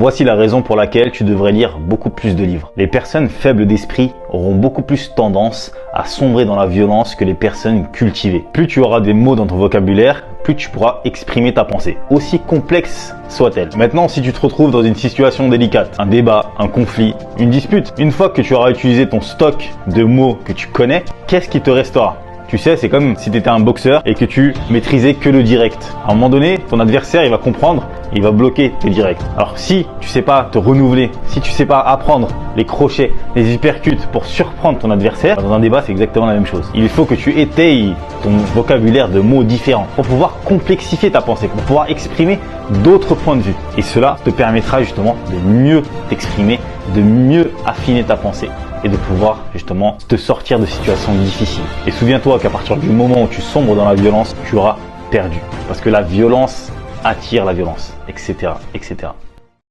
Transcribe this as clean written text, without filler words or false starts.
Voici la raison pour laquelle tu devrais lire beaucoup plus de livres. Les personnes faibles d'esprit auront beaucoup plus tendance à sombrer dans la violence que les personnes cultivées. Plus tu auras des mots dans ton vocabulaire, plus tu pourras exprimer ta pensée, aussi complexe soit-elle. Maintenant, si tu te retrouves dans une situation délicate, un débat, un conflit, une dispute, une fois que tu auras utilisé ton stock de mots que tu connais, qu'est-ce qui te restera ? Tu sais, c'est comme si tu étais un boxeur et que tu maîtrisais que le direct. À un moment donné, ton adversaire, il va comprendre, il va bloquer tes directs. Alors si tu sais pas te renouveler, si tu sais pas apprendre les crochets, les uppercuts pour surprendre ton adversaire, dans un débat, c'est exactement la même chose. Il faut que tu étayes ton vocabulaire de mots différents pour pouvoir complexifier ta pensée, pour pouvoir exprimer d'autres points de vue. Et cela te permettra justement de mieux t'exprimer, de mieux affiner ta pensée et de pouvoir justement te sortir de situations difficiles. Et souviens-toi qu'à partir du moment où tu sombres dans la violence, tu auras perdu. Parce que la violence attire la violence, etc., etc.